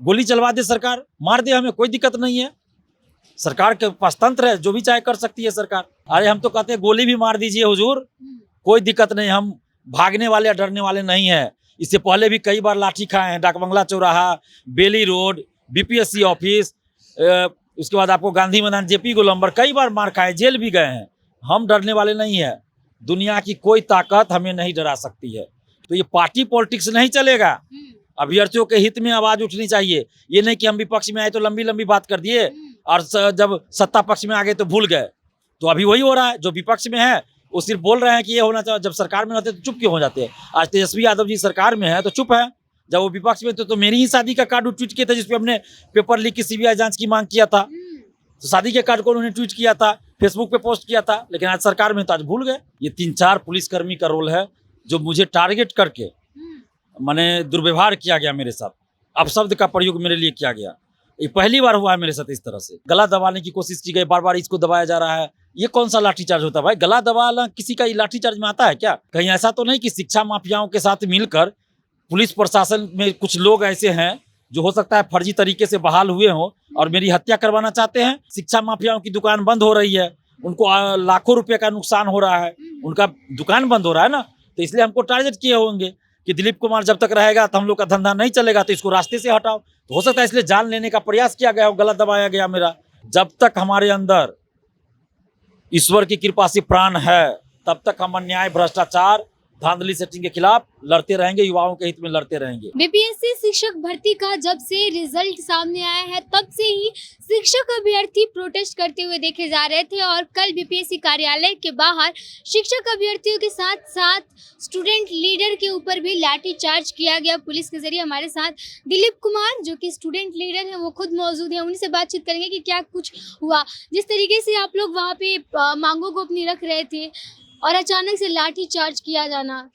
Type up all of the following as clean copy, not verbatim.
गोली चलवा दे सरकार, मार दे, हमें कोई दिक्कत नहीं है। सरकार के पास तंत्र है, जो भी चाहे कर सकती है सरकार। अरे हम तो कहते हैं गोली भी मार दीजिए हुजूर, कोई दिक्कत नहीं, हम भागने वाले डरने वाले नहीं है। इससे पहले भी कई बार लाठी खाए हैं, डाकबंगला चौराहा, बेली रोड, बीपीएससी ऑफिस, उसके बाद आपको गांधी मैदान, जेपी गोलंबर, कई बार मार खाए, जेल भी गए हैं। हम डरने वाले नहीं है। दुनिया की कोई ताकत हमें नहीं डरा सकती है। तो ये पार्टी पॉलिटिक्स नहीं चलेगा। अभ्यर्थियों के हित में आवाज उठनी चाहिए। ये नहीं कि हम विपक्ष में आए तो लंबी लंबी बात कर दिए और जब सत्ता पक्ष में आ गए तो भूल गए। तो अभी वही हो रहा है, जो विपक्ष में है वो सिर्फ बोल रहे हैं कि ये होना चाहिए, जब सरकार में रहते तो चुप क्यों हो जाते हैं। आज तेजस्वी यादव जी सरकार में है तो चुप है, जब वो विपक्ष में थे तो मेरी ही शादी का कार्ड ट्वीट किए थे, जिसपे हमने पेपर लीक की सीबीआई जांच की मांग किया था। तो शादी के कार्ड को उन्होंने ट्वीट किया था, फेसबुक पे पोस्ट किया था, लेकिन आज सरकार में तो आज भूल गए। ये 3-4 पुलिसकर्मी का रोल है, जो मुझे टारगेट करके मैंने दुर्व्यवहार किया गया मेरे साथ, अपशब्द का प्रयोग मेरे लिए किया गया। ये पहली बार हुआ है मेरे साथ इस तरह से। गला दबाने की कोशिश की गई, बार बार इसको दबाया जा रहा है। ये कौन सा लाठीचार्ज होता है भाई? गला दबाना किसी का लाठीचार्ज में आता है क्या? कहीं ऐसा तो नहीं कि शिक्षा माफियाओं के साथ मिलकर पुलिस प्रशासन में कुछ लोग ऐसे हैं जो हो सकता है फर्जी तरीके से बहाल हुए हों और मेरी हत्या करवाना चाहते हैं? शिक्षा माफियाओं की दुकान बंद हो रही है, उनको लाखों रुपए का नुकसान हो रहा है, उनका दुकान बंद हो रहा है ना, तो इसलिए हमको टारगेट किए होंगे कि दिलीप कुमार जब तक रहेगा तो हम लोग का धंधा नहीं चलेगा, तो इसको रास्ते से हटाओ। तो हो सकता है इसलिए जान लेने का प्रयास किया गया हो, गला दबाया गया मेरा। जब तक हमारे अंदर ईश्वर की कृपा से प्राण है, तब तक हम अन्याय, भ्रष्टाचार, धांधली सेटिंग के खिलाफ लड़ते रहेंगे, युवाओं के हित में लड़ते रहेंगे। बीपीएससी शिक्षक भर्ती का जब से रिजल्ट सामने आया है, तब से ही शिक्षक अभ्यर्थी प्रोटेस्ट करते हुए देखे जा रहे थे और कल बीपीएससी कार्यालय के बाहर शिक्षक अभ्यर्थियों के साथ साथ स्टूडेंट लीडर के ऊपर भी लाठी चार्ज किया गया पुलिस के जरिए। हमारे साथ दिलीप कुमार जो कि स्टूडेंट लीडर है वो खुद मौजूद है, उनसे बातचीत करेंगे कि क्या कुछ हुआ। जिस तरीके से आप लोग वहाँ पे मांगों को अपनी रख रहे थे और अचानक से लाठी चार्ज किया जाना,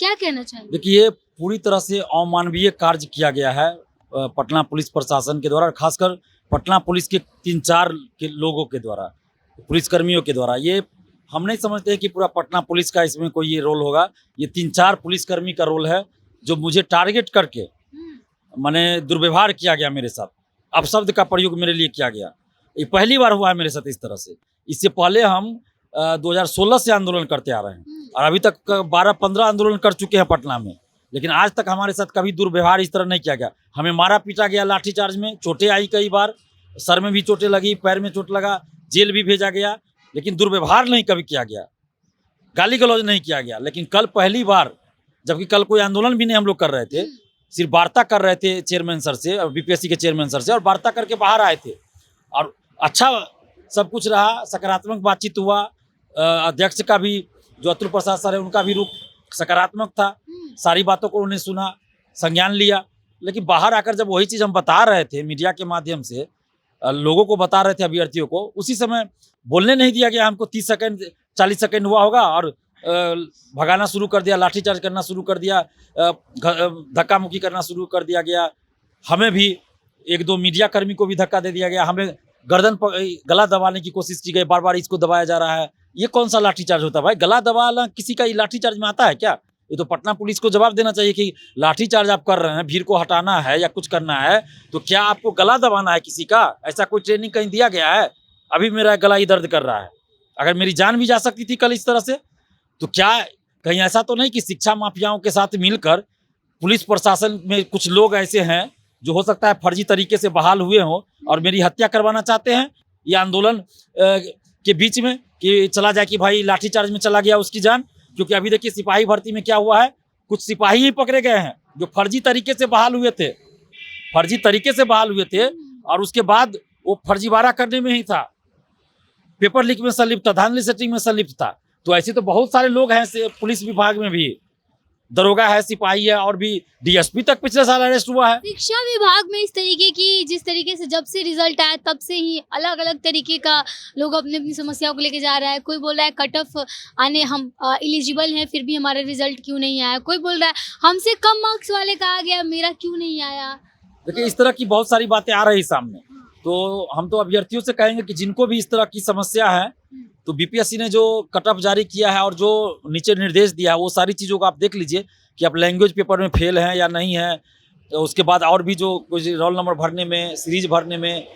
क्या कहना चाहेंगे? देखिए, ये पूरी तरह से अमानवीय कार्य किया गया है पटना पुलिस प्रशासन के द्वारा, खासकर पटना पुलिस के 3-4 के लोगों के द्वारा, पुलिसकर्मियों के द्वारा। ये हम नहीं समझते हैं कि पूरा पटना पुलिस का इसमें कोई ये रोल होगा। ये 3-4 पुलिसकर्मी का रोल है, जो मुझे टारगेट करके मैंने दुर्व्यवहार किया गया मेरे साथ, अपशब्द का प्रयोग मेरे लिए किया गया। ये पहली बार हुआ है मेरे साथ इस तरह से। इससे पहले हम 2016 से आंदोलन करते आ रहे हैं और अभी तक 12-15 आंदोलन कर चुके हैं पटना में, लेकिन आज तक हमारे साथ कभी दुर्व्यवहार इस तरह नहीं किया गया। हमें मारा पीटा गया लाठीचार्ज में, चोटें आई कई बार, सर में भी चोटें लगी, पैर में चोट लगा, जेल भी भेजा गया, लेकिन दुर्व्यवहार नहीं कभी किया गया, गाली गलौज नहीं किया गया। लेकिन कल पहली बार, जबकि कल कोई आंदोलन भी नहीं हम लोग कर रहे थे, सिर्फ वार्ता कर रहे थे चेयरमैन सर से और बीपीएससी के चेयरमैन सर से, और वार्ता करके बाहर आए थे और अच्छा सब कुछ रहा, सकारात्मक बातचीत हुआ। अध्यक्ष का भी, जो अतुल प्रसाद सर है, उनका भी रुख सकारात्मक था। सारी बातों को उन्होंने सुना, संज्ञान लिया। लेकिन बाहर आकर जब वही चीज़ हम बता रहे थे मीडिया के माध्यम से, लोगों को बता रहे थे, अभ्यर्थियों को, उसी समय बोलने नहीं दिया गया हमको। 30 सेकंड 40 सेकंड हुआ होगा और भगाना शुरू कर दिया, लाठीचार्ज करना शुरू कर दिया, धक्का मुक्की करना शुरू कर दिया गया। हमें भी 1-2 मीडिया कर्मी को भी धक्का दे दिया गया, हमें गर्दन गला दबाने की कोशिश की गई, बार बार इसको दबाया जा रहा है। ये कौन सा लाठीचार्ज होता है भाई? गला दबाना किसी का लाठीचार्ज में आता है क्या? ये तो पटना पुलिस को जवाब देना चाहिए कि लाठीचार्ज आप कर रहे हैं, भीड़ को हटाना है या कुछ करना है, तो क्या आपको गला दबाना है किसी का? ऐसा कोई ट्रेनिंग कहीं दिया गया है? अभी मेरा गला ही दर्द कर रहा है। अगर मेरी जान भी जा सकती थी कल इस तरह से, तो क्या कहीं ऐसा तो नहीं कि शिक्षा माफियाओं के साथ मिलकर पुलिस प्रशासन में कुछ लोग ऐसे हैं जो हो सकता है फर्जी तरीके से बहाल हुए हों और मेरी हत्या करवाना चाहते हैं? ये आंदोलन के बीच में कि चला जाए कि भाई लाठीचार्ज में चला गया उसकी जान। क्योंकि अभी देखिए सिपाही भर्ती में क्या हुआ है, कुछ सिपाही ही पकड़े गए हैं जो फर्जी तरीके से बहाल हुए थे, और उसके बाद वो फर्जीवाड़ा करने में ही था, पेपर लीक में संलिप्त था, धांधली सेटिंग में संलिप्त था। तो ऐसे तो बहुत सारे लोग हैं पुलिस विभाग में भी, दरोगा है, सिपाही है, और भी डीएसपी तक पिछले साल अरेस्ट हुआ है। शिक्षा विभाग में इस तरीके की, जिस तरीके से जब से रिजल्ट आया तब से ही अलग अलग तरीके का लोग अपनी अपनी समस्याओं को लेके जा रहा है। कोई बोल रहा है कट ऑफ आने हम एलिजिबल हैं फिर भी हमारा रिजल्ट क्यों नहीं आया, कोई बोल रहा है हमसे कम मार्क्स वाले का आ गया मेरा क्यों नहीं आया। देखिए, इस तरह की बहुत सारी बातें आ रही सामने। तो हम तो अभ्यर्थियों से कहेंगे कि जिनको भी इस तरह की समस्या है, तो बीपीएससी ने जो कट ऑफ जारी किया है और जो नीचे निर्देश दिया है, वो सारी चीज़ों को आप देख लीजिए कि आप लैंग्वेज पेपर में फेल हैं या नहीं है, तो उसके बाद और भी जो कुछ रोल नंबर भरने में, सीरीज भरने में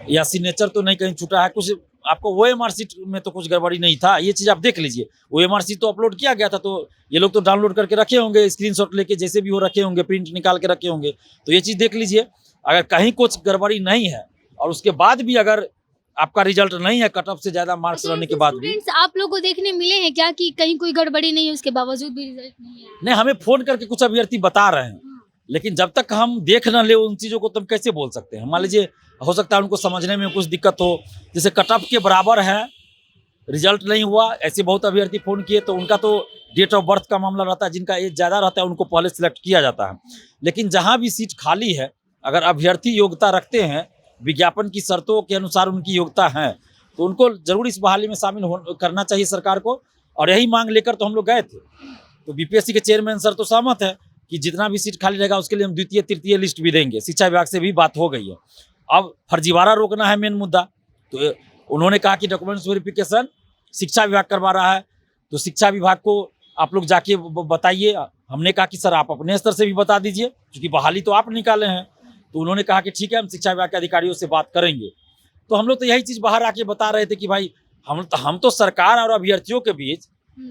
या सिग्नेचर तो नहीं कहीं छूटा है कुछ। आपको OMR शीट में तो कुछ गड़बड़ी नहीं था, ये चीज़ आप देख लीजिए। OMR शीट तो अपलोड किया गया था, तो ये लोग तो डाउनलोड करके रखे होंगे, स्क्रीनशॉट लेके जैसे भी वो रखे होंगे, प्रिंट निकाल के रखे होंगे। तो ये चीज़ देख लीजिए, अगर कहीं कुछ गड़बड़ी नहीं है और उसके बाद भी अगर आपका रिजल्ट नहीं है कट ऑफ से ज़्यादा मार्क्स रहने के बाद भी। स्टूडेंट्स आप लोगों को देखने मिले हैं क्या कि कहीं कोई गड़बड़ी नहीं है उसके बावजूद भी रिजल्ट नहीं आया? नहीं, हमें फ़ोन करके कुछ अभ्यर्थी बता रहे हैं, लेकिन जब तक हम देख न ले उन चीज़ों को तो हम कैसे बोल सकते हैं। मान लीजिए हो सकता है उनको समझने में कुछ दिक्कत हो, जैसे कट ऑफ के बराबर है, रिजल्ट नहीं हुआ, ऐसे बहुत अभ्यर्थी फ़ोन किए, तो उनका तो डेट ऑफ बर्थ का मामला रहता है, जिनका एज ज़्यादा रहता है उनको पहले सिलेक्ट किया जाता है। लेकिन जहाँ भी सीट खाली है, अगर अभ्यर्थी योग्यता रखते हैं, विज्ञापन की शर्तों के अनुसार उनकी योग्यता है, तो उनको जरूर इस बहाली में शामिल करना चाहिए सरकार को। और यही मांग लेकर तो हम लोग गए थे। तो बीपीएससी के चेयरमैन सर तो सहमत है कि जितना भी सीट खाली रहेगा उसके लिए हम द्वितीय तृतीय लिस्ट भी देंगे। शिक्षा विभाग से भी बात हो गई है। अब फर्जीवाड़ा रोकना है मेन मुद्दा। तो उन्होंने कहा कि डॉक्यूमेंट्स वेरिफिकेशन शिक्षा विभाग करवा रहा है, तो शिक्षा विभाग को आप लोग जाके बताइए। हमने कहा कि सर आप अपने स्तर से भी बता दीजिए, क्योंकि बहाली तो आप निकाले हैं। तो उन्होंने कहा कि ठीक है, हम शिक्षा विभाग के अधिकारियों से बात करेंगे। तो हम लोग तो यही चीज़ बाहर आके बता रहे थे कि भाई हम तो सरकार और अभ्यर्थियों के बीच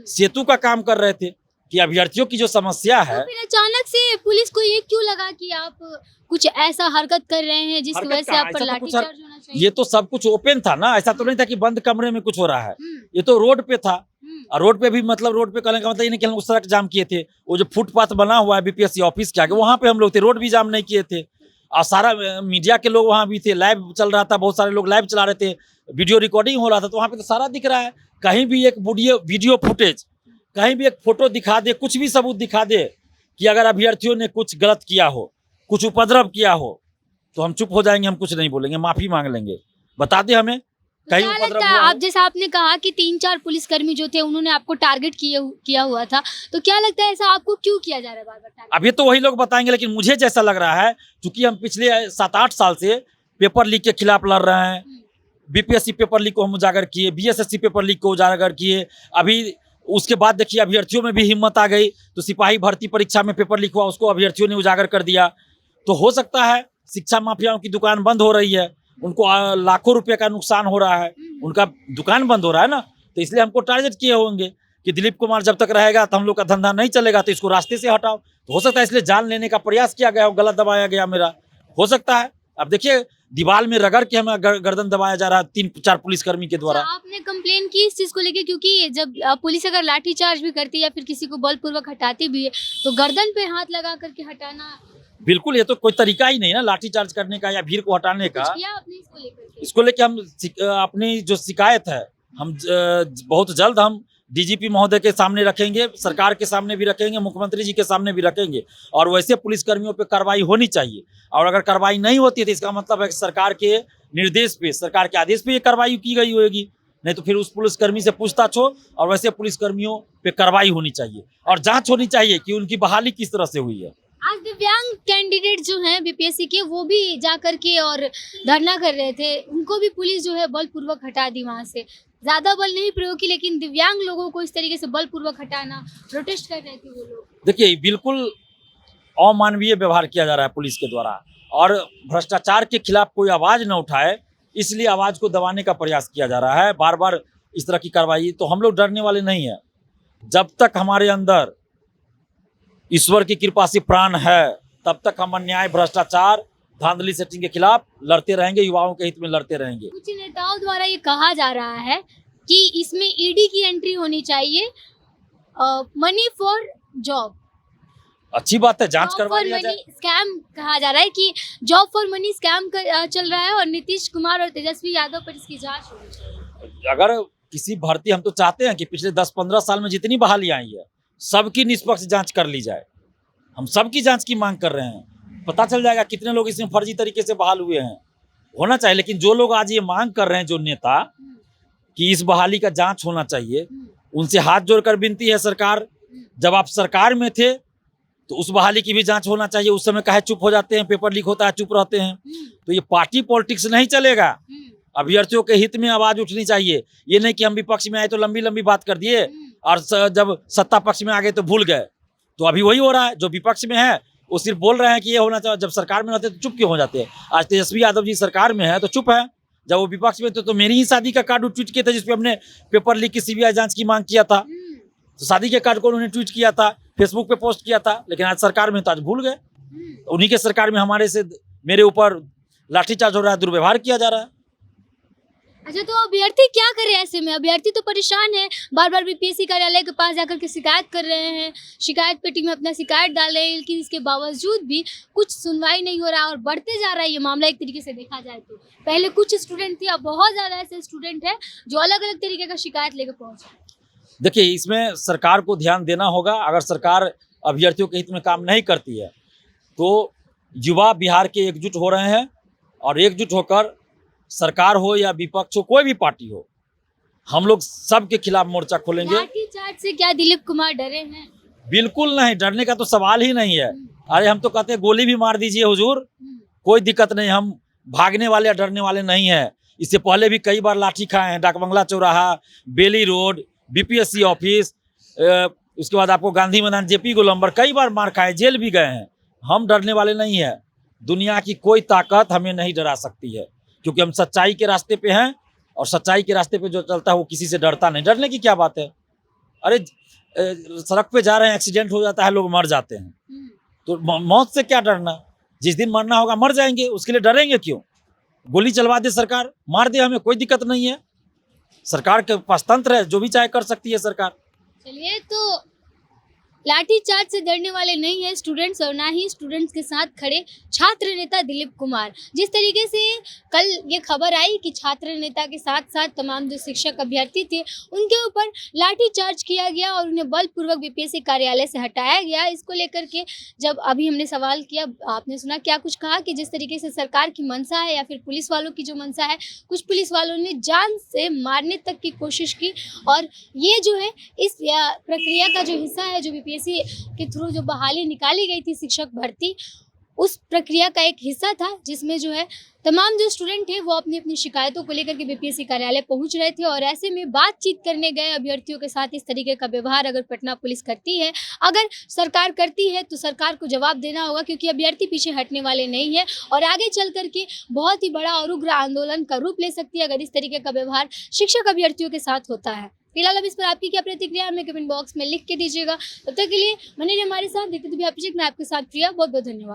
सेतु का काम कर रहे थे कि अभ्यर्थियों की जो समस्या है। तो फिर अचानक से पुलिस को ये क्यों लगा कि आप कुछ ऐसा हरकत कर रहे हैं जिसकी वजह से आप पर लाठीचार्ज होना चाहिए? ये तो सब कुछ ओपन था ना, ऐसा तो नहीं था कि बंद कमरे में कुछ हो रहा है। ये तो रोड पे था। और रोड पे भी मतलब रोड पे कहने का मतलब ये नहीं कि हम लोग सड़क जाम किए थे। वो जो फुटपाथ बना हुआ है बीपीएससी ऑफिस के आगे, वहाँ पे हम लोग थे, रोड भी जाम नहीं किए थे। और सारा मीडिया के लोग वहाँ भी थे, लाइव चल रहा था, बहुत सारे लोग लाइव चला रहे थे, वीडियो रिकॉर्डिंग हो रहा था, तो वहाँ पे तो सारा दिख रहा है। कहीं भी एक वीडियो फुटेज, कहीं भी एक फोटो दिखा दे, कुछ भी सबूत दिखा दे कि अगर अभ्यर्थियों ने कुछ गलत किया हो, कुछ उपद्रव किया हो, तो हम चुप हो जाएंगे, हम कुछ नहीं बोलेंगे, माफी मांग लेंगे। बता दे हमें कहीं क्या उपद्रव लगता हुआ है, हो। आप जैसा आपने कहा कि 3-4 पुलिसकर्मी जो थे उन्होंने आपको टारगेट किया हुआ था, तो क्या लगता है ऐसा आपको क्यों किया जा रहा है बार-बार टारगेट? अब ये तो वही लोग बताएंगे, लेकिन मुझे जैसा लग रहा है, क्योंकि हम पिछले 7-8 साल से पेपर लीक के खिलाफ लड़ रहे हैं। बीपीएससी पेपर लीक को हम उजागर किए, बीएसएससी पेपर लीक को उजागर किए। अभी उसके बाद देखिए अभ्यर्थियों में भी हिम्मत आ गई, तो सिपाही भर्ती परीक्षा में पेपर लीक हुआ, उसको अभ्यर्थियों ने उजागर कर दिया। तो हो सकता है शिक्षा माफियाओं की दुकान बंद हो रही है, उनको लाखों रुपए का नुकसान हो रहा है, उनका दुकान बंद हो रहा है ना, तो इसलिए हमको टारगेट किए होंगे कि दिलीप कुमार जब तक रहेगा तो हम लोग का धंधा नहीं चलेगा, तो इसको रास्ते से हटाओ। तो हो सकता है इसलिए जान लेने का प्रयास किया गया हो, गलत दबाया गया मेरा, हो सकता है। अब देखिए दीवार में रगड़ के हमें गर्दन दबाया जा रहा है 3-4 पुलिसकर्मी के द्वारा। आपने कंप्लेन की इस चीज को लेके, क्योंकि जब पुलिस अगर लाठीचार्ज भी करती है या फिर किसी को बलपूर्वक हटाती भी है, तो गर्दन पे हाथ लगा करके हटाना बिल्कुल, ये तो कोई तरीका ही नहीं ना लाठीचार्ज करने का या भीड़ को हटाने का। कुछ किया आपने इसको लेकर? इसको लेके हम अपनी जो शिकायत है हम बहुत जल्द हम डीजीपी महोदय के सामने रखेंगे, सरकार के सामने भी रखेंगे, मुख्यमंत्री जी के सामने भी रखेंगे। और वैसे पुलिसकर्मियों पे कार्रवाई होनी चाहिए। और अगर कार्रवाई नहीं होती है तो इसका मतलब है कि सरकार के निर्देश पे, सरकार के आदेश पे ये कार्रवाई की गई होगी। नहीं तो फिर उस पुलिसकर्मी से पूछताछ हो और वैसे पुलिसकर्मियों पे कार्रवाई होनी चाहिए और जांच होनी चाहिए कि उनकी बहाली किस तरह से हुई है। आज दिव्यांग कैंडिडेट जो हैं बीपीएससी के, वो भी जा करके और धरना कर रहे थे, उनको भी पुलिस जो है बलपूर्वक हटा दी वहां से। ज्यादा बल नहीं प्रयोग की, लेकिन दिव्यांग लोगों को इस तरीके से बलपूर्वक हटाना, प्रोटेस्ट कर रहे थे वो लोग। देखिए बिल्कुल अमानवीय व्यवहार किया जा रहा है पुलिस के द्वारा, और भ्रष्टाचार के खिलाफ कोई आवाज न उठाए इसलिए आवाज को दबाने का प्रयास किया जा रहा है। बार बार इस तरह की कार्रवाई, तो हम लोग डरने वाले नहीं है। जब तक हमारे अंदर ईश्वर की कृपा से प्राण है, तब तक हम अन्याय, भ्रष्टाचार, धांधली सेटिंग के खिलाफ लड़ते रहेंगे, युवाओं के हित में लड़ते रहेंगे। कुछ नेताओं द्वारा ये कहा जा रहा है कि इसमें ईडी की एंट्री होनी चाहिए, मनी फॉर जॉब, अच्छी बात है, जांच करवा लिया जाए। स्कैम कहा जा रहा है कि जॉब फॉर मनी स्कैम चल रहा है और नीतीश कुमार और तेजस्वी यादव पर इसकी जांच होनी चाहिए। अगर किसी भर्ती, हम तो चाहते हैं कि पिछले 10-15 साल में जितनी बहाली आई है सबकी निष्पक्ष जांच कर ली जाए। हम सबकी जांच की मांग कर रहे हैं, पता चल जाएगा कितने लोग इसमें फर्जी तरीके से बहाल हुए हैं, होना चाहिए। लेकिन जो लोग आज ये मांग कर रहे हैं, जो नेता, कि इस बहाली का जांच होना चाहिए, उनसे हाथ जोड़कर विनती है सरकार, जब आप सरकार में थे तो उस बहाली की भी जांच होना चाहिए। उस समय काहे चुप हो जाते हैं, पेपर लीक होता है चुप रहते हैं। तो ये पार्टी पॉलिटिक्स नहीं चलेगा, अभ्यर्थियों के हित में आवाज उठनी चाहिए। ये नहीं कि हम विपक्ष में आए तो लंबी लंबी बात कर दिए और जब सत्ता पक्ष में आ गए तो भूल गए। तो अभी वही हो रहा है, जो विपक्ष में है वो सिर्फ बोल रहे हैं कि ये होना चाहिए, जब सरकार में रहते तो चुप क्यों हो जाते हैं। आज तेजस्वी यादव जी सरकार में है तो चुप है, जब वो विपक्ष में थे तो मेरी ही शादी का कार्ड ट्वीट किए थे, जिसपे हमने पेपर लीक की सीबीआई जांच की मांग किया था। तो शादी के कार्ड को उन्होंने ट्वीट किया था, फेसबुक पे पोस्ट किया था, लेकिन आज सरकार में तो आज भूल गए। उन्हीं के सरकार में मेरे ऊपर लाठीचार्ज हो रहा है, दुर्व्यवहार किया जा रहा है। अच्छा, तो अभ्यर्थी क्या करे ऐसे में? अभ्यर्थी तो परेशान है, बार बार बीपीएससी कार्यालय के पास जाकर के शिकायत कर रहे हैं, शिकायत पेटी में अपना शिकायत डाल रहे हैं, लेकिन इसके बावजूद भी कुछ सुनवाई नहीं हो रहा और बढ़ते जा रहा है ये मामला। एक तरीके से देखा जाए तो पहले कुछ स्टूडेंट थे, अब बहुत ज़्यादा ऐसे स्टूडेंट हैं जो अलग अलग तरीके का शिकायत लेकर पहुँचे। देखिए, इसमें सरकार को ध्यान देना होगा। अगर सरकार अभ्यर्थियों के हित में काम नहीं करती है तो युवा बिहार के एकजुट हो रहे हैं, और एकजुट होकर सरकार हो या विपक्ष हो, कोई भी पार्टी हो, हम लोग सबके खिलाफ मोर्चा खोलेंगे। लाठीचार्ज से क्या दिलीप कुमार डरे हैं? बिल्कुल नहीं, डरने का तो सवाल ही नहीं है। अरे हम तो कहते हैं गोली भी मार दीजिए हुजूर, कोई दिक्कत नहीं, हम भागने वाले या डरने वाले नहीं हैं। इससे पहले भी कई बार लाठी खाए हैं, डाकबंगला चौराहा, बेली रोड, बीपीएससी ऑफिस, उसके बाद आपको गांधी मैदान, जेपी गोलंबर, कई बार मार खाए, जेल भी गए हैं। हम डरने वाले नहीं हैं। दुनिया की कोई ताकत हमें नहीं डरा सकती है, क्योंकि हम सच्चाई के रास्ते पे हैं, और सच्चाई के रास्ते पे जो चलता है वो किसी से डरता नहीं। डरने की क्या बात है? अरे सड़क पे जा रहे हैं, एक्सीडेंट हो जाता है, लोग मर जाते हैं, तो मौत से क्या डरना? जिस दिन मरना होगा मर जाएंगे, उसके लिए डरेंगे क्यों? गोली चलवा दे सरकार, मार दे, हमें कोई दिक्कत नहीं है। सरकार के पास तंत्र है, जो भी चाहे कर सकती है सरकार। चलिए, तो लाठीचार्ज से डरने वाले नहीं है स्टूडेंट्स, और ना ही स्टूडेंट्स के साथ खड़े छात्र नेता दिलीप कुमार। जिस तरीके से कल ये खबर आई कि छात्र नेता के साथ साथ तमाम जो शिक्षक अभ्यर्थी थे उनके ऊपर लाठीचार्ज किया गया और उन्हें बलपूर्वक बीपीएससी कार्यालय से हटाया गया, इसको लेकर के जब अभी हमने सवाल किया, आपने सुना क्या कुछ कहा कि जिस तरीके से सरकार की मंशा है या फिर पुलिस वालों की जो मंशा है, कुछ पुलिस वालों ने जान से मारने तक की कोशिश की, और ये जो है इस प्रक्रिया का जो हिस्सा है, जो बीपीएससी के थ्रू जो बहाली निकाली गई थी शिक्षक भर्ती, उस प्रक्रिया का एक हिस्सा था, जिसमें जो है तमाम जो स्टूडेंट थे वो अपनी अपनी शिकायतों को लेकर के बीपीएससी कार्यालय पहुंच रहे थे। और ऐसे में बातचीत करने गए अभ्यर्थियों के साथ इस तरीके का व्यवहार अगर पटना पुलिस करती है, अगर सरकार करती है, तो सरकार को जवाब देना होगा, क्योंकि अभ्यर्थी पीछे हटने वाले नहीं है और आगे चल करके बहुत ही बड़ा और उग्र आंदोलन का रूप ले सकती है अगर इस तरीके का व्यवहार शिक्षक अभ्यर्थियों के साथ होता है। फिलहाल अब इस पर आपकी क्या प्रतिक्रिया है, हमें कमेंट बॉक्स में लिख के दीजिएगा। तब तक के लिए बने रहिए हमारे साथ, देखते थे मैं आपके साथ प्रिया। बहुत बहुत धन्यवाद।